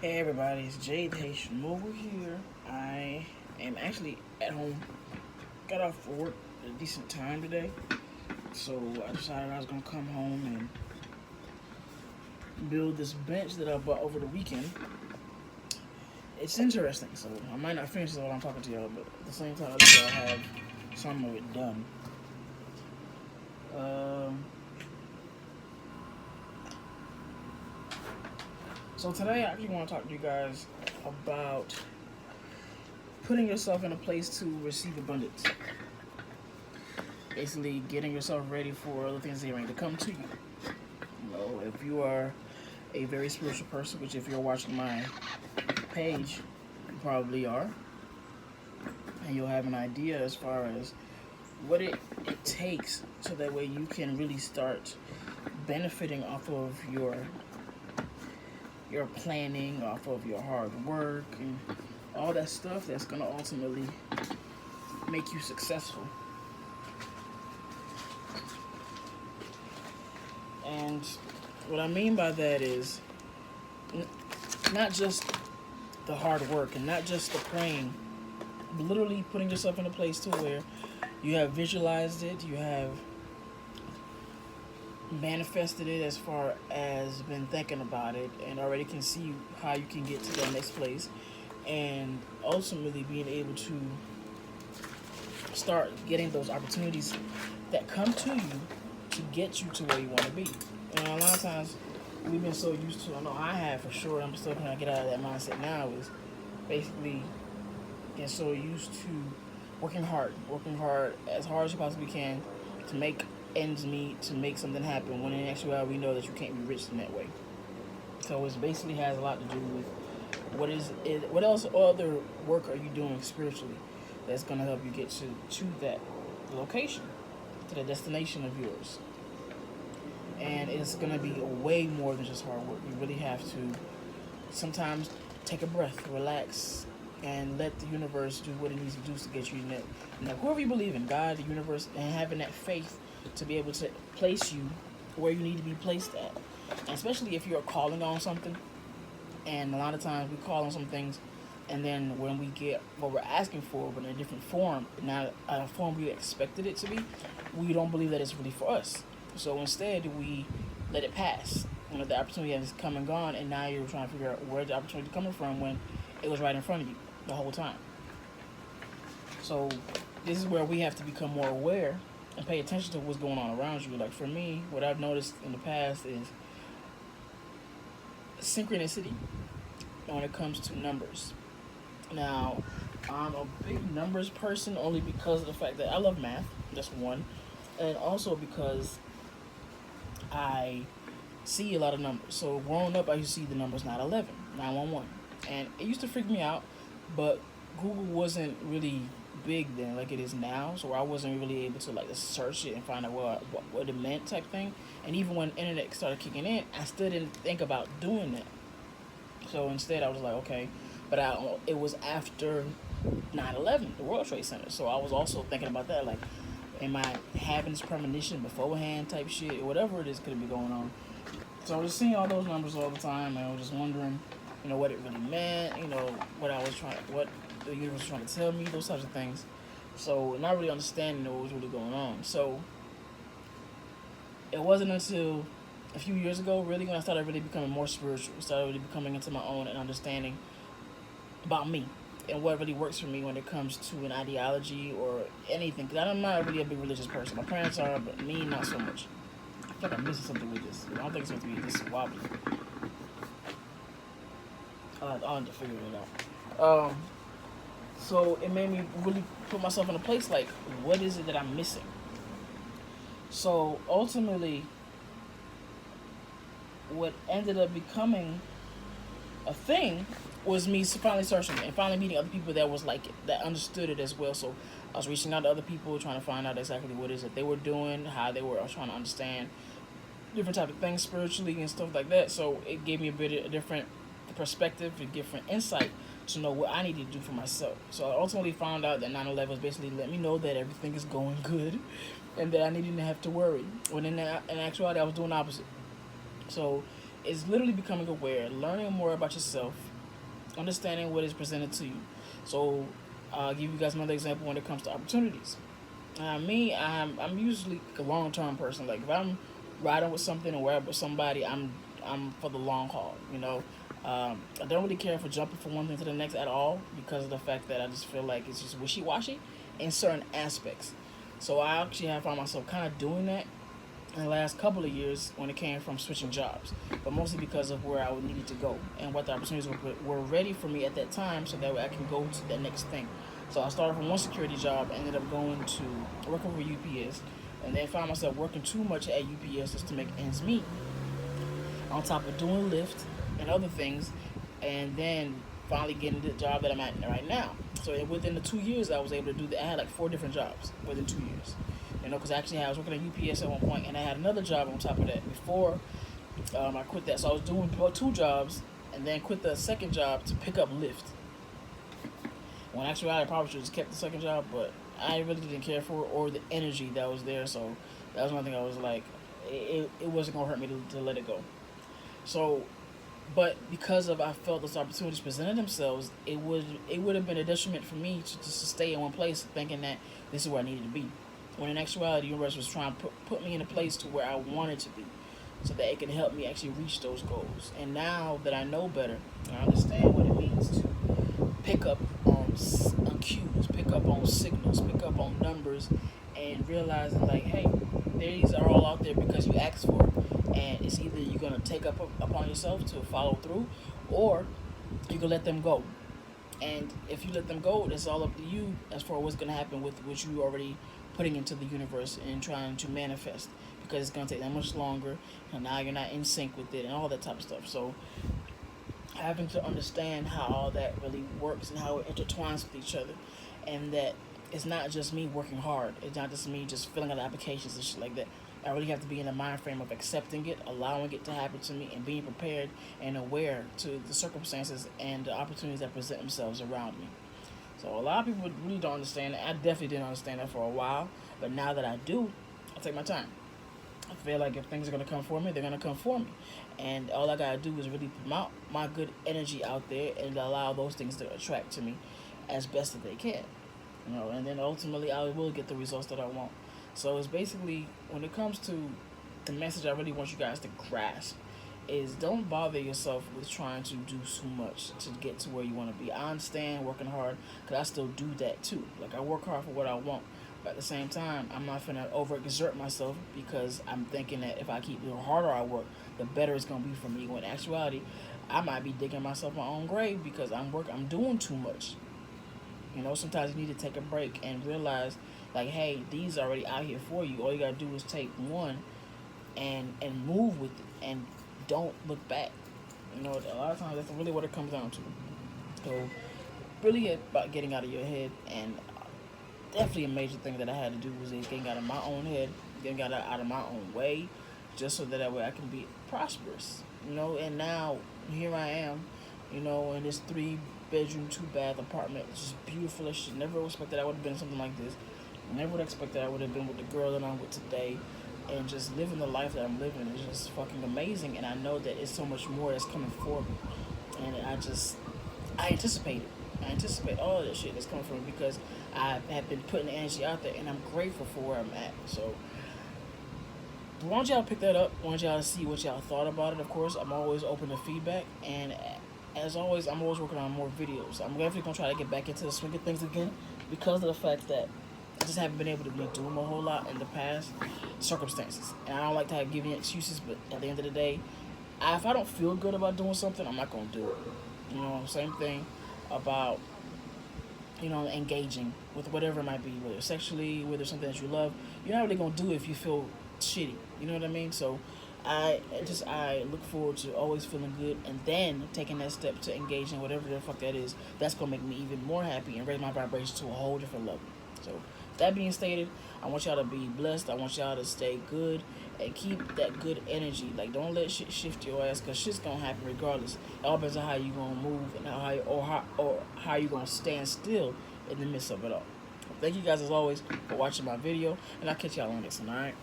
Hey everybody, it's Jade Haitian Mogul here. I am actually at home. Got off work at a decent time today, so I decided I was gonna come home and build this bench that I bought over the weekend. It's interesting, so I might not finish it while I'm talking to y'all, but at the same time, I'll have some of it done. Um, so today, I actually want to talk to you guys about putting yourself in a place to receive abundance. Basically, getting yourself ready for the things that are going to come to you. If you are a very spiritual person, which if you're watching my page, you probably are, and you'll have an idea as far as what it takes so that way you can really start benefiting off of your planning, off of your hard work, and all that stuff that's going to ultimately make you successful. And what I mean by that is not just the hard work and not just the praying, but literally putting yourself in a place to where you have visualized it, you have manifested it as far as been thinking about it, and already can see how you can get to that next place, and ultimately being able to start getting those opportunities that come to you to get you to where you want to be. And a lot of times we've been so used to, I know I have for sure, I'm still trying to get out of that mindset now, is basically getting so used to working hard as hard as you possibly can to make ends meet, to make something happen, when in actuality we know that you can't be rich in that way. So it basically has a lot to do with what else other work are you doing spiritually that's going to help you get to that location, to the destination of yours. And it's going to be way more than just hard work. You really have to sometimes take a breath, relax, and let the universe do what it needs to do to get you in that. Now, whoever you believe in, God, the universe, and having that faith to be able to place you where you need to be placed at. And especially if you're calling on something, and a lot of times we call on some things, and then when we get what we're asking for, but in a different form, not a form we expected it to be, we don't believe that it's really for us. So instead, we let it pass. The opportunity has come and gone, and now you're trying to figure out where the opportunity is coming from when it was right in front of you the whole time. So this is where we have to become more aware and pay attention to what's going on around you. Like for me, what I've noticed in the past is synchronicity when it comes to numbers. Now, I'm a big numbers person only because of the fact that I love math. That's one. And also because I see a lot of numbers. So growing up, I used to see the numbers 911, 911. And it used to freak me out, but Google wasn't really big then like it is now. So I wasn't really able to like search it and find out what it meant type thing. And even when internet started kicking in, I still didn't think about doing that. So instead, I was like, okay. But it was after 9/11, the World Trade Center. So I was also thinking about that, like, am I having this premonition beforehand type shit, or whatever it is could be going on. So I was seeing all those numbers all the time, and I was just wondering, what it really meant, what the universe was trying to tell me, those types of things. So not really understanding what was really going on. So it wasn't until a few years ago, really, when I started really becoming more spiritual, started really becoming into my own and understanding about me and what really works for me when it comes to an ideology or anything. Because I'm not really a big religious person. My parents are, but me, not so much. I feel like I'm missing something with this. I don't think it's going to be this wobbly. I'll have to figure it out. So it made me really put myself in a place like, what is it that I'm missing? So ultimately, what ended up becoming a thing was me finally searching it and finally meeting other people that was like it, that understood it as well. So I was reaching out to other people, trying to find out exactly what it is that they were doing, how they were. I was trying to understand different type of things spiritually and stuff like that. So it gave me a different perspective, a different insight to know what I needed to do for myself. So I ultimately found out that 9/11 was basically let me know that everything is going good, and that I needed to have to worry. When in actuality, I was doing the opposite. So it's literally becoming aware, learning more about yourself, understanding what is presented to you. So I'll give you guys another example when it comes to opportunities. Me, I'm usually a long term person. Like if I'm riding with something or riding with somebody, I'm for the long haul. I don't really care for jumping from one thing to the next at all because of the fact that I just feel like it's just wishy washy in certain aspects. So I actually have found myself kind of doing that in the last couple of years when it came from switching jobs, but mostly because of where I needed to go and what the opportunities were ready for me at that time, so that way I can go to the next thing. So I started from one security job, ended up going to working for UPS, and then found myself working too much at UPS just to make ends meet, on top of doing Lyft and other things, and then finally getting the job that I'm at right now. So within the 2 years, I was able to do that. I had like 4 different jobs within 2 years. Because actually I was working at UPS at one point, and I had another job on top of that before I quit that. So I was doing 2 jobs, and then quit the second job to pick up Lyft. When actually I probably should have just kept the second job, but I really didn't care for it or the energy that was there. So that was one thing I was like, it wasn't gonna hurt me to let it go. So, but because of I felt those opportunities presented themselves, it would have been a detriment for me to just to stay in one place thinking that this is where I needed to be. When in actuality, the universe was trying to put me in a place to where I wanted to be, so that it can help me actually reach those goals. And now that I know better, I understand what it means to pick up on cues, pick up on signals, pick up on numbers, and realizing like, hey, these are all out there because you asked for it, and it's either you're gonna take up upon yourself to follow through, or you can let them go. And if you let them go, it's all up to you as far as what's gonna happen with what you already putting into the universe and trying to manifest, because it's gonna take that much longer, and now you're not in sync with it and all that type of stuff. So having to understand how all that really works and how it intertwines with each other, and that it's not just me working hard. It's not just me just filling out applications and shit like that. I really have to be in the mind frame of accepting it, allowing it to happen to me, and being prepared and aware to the circumstances and the opportunities that present themselves around me. So a lot of people really don't understand that. I definitely didn't understand that for a while, but now that I do, I take my time. I feel like if things are gonna come for me, they're gonna come for me, and all I gotta do is really put my good energy out there and allow those things to attract to me as best as they can. And then ultimately I will get the results that I want. So it's basically, when it comes to the message I really want you guys to grasp, is don't bother yourself with trying to do too much to get to where you want to be. I understand working hard, because I still do that too. Like, I work hard for what I want, but at the same time, I'm not finna overexert myself, because I'm thinking that if I keep the harder I work, the better it's gonna be for me. When in actuality, I might be digging myself my own grave because I'm doing too much. Sometimes you need to take a break and realize, like, hey, these are already out here for you. All you gotta do is take one and move with it, and don't look back. A lot of times that's really what it comes down to. So really about getting out of your head, and definitely a major thing that I had to do was getting out of my own head, getting out of my own way, just so that way I can be prosperous. And now here I am, in this 3 bedroom, 2 bath apartment. It's just beautiful as shit. Never expected I would have been something like this. Never would expect that I would have been with the girl that I'm with today, and just living the life that I'm living is just fucking amazing. And I know that it's so much more that's coming for me, and I anticipate it. I anticipate all of this shit that's coming from me, because I have been putting the energy out there, and I'm grateful for where I'm at. So I want y'all to pick that up. I want y'all to see what y'all thought about it. Of course, I'm always open to feedback, and as always, I'm always working on more videos. I'm definitely gonna try to get back into the swing of things again, because of the fact that I just haven't been able to be doing a whole lot in the past circumstances. And I don't like to have giving excuses, but at the end of the day, if I don't feel good about doing something, I'm not gonna do it. Same thing about engaging with whatever it might be, whether sexually, whether something that you love. You're not really gonna do it if you feel shitty. You know what I mean? So I look forward to always feeling good, and then taking that step to engage in whatever the fuck that is. That's gonna make me even more happy and raise my vibration to a whole different level. So that being stated, I want y'all to be blessed. I want y'all to stay good and keep that good energy. Like, don't let shit shift your ass, because shit's gonna happen regardless. It all depends on how you gonna move, and how you gonna stand still in the midst of it all. Thank you guys as always for watching my video, and I'll catch y'all on this one. All right.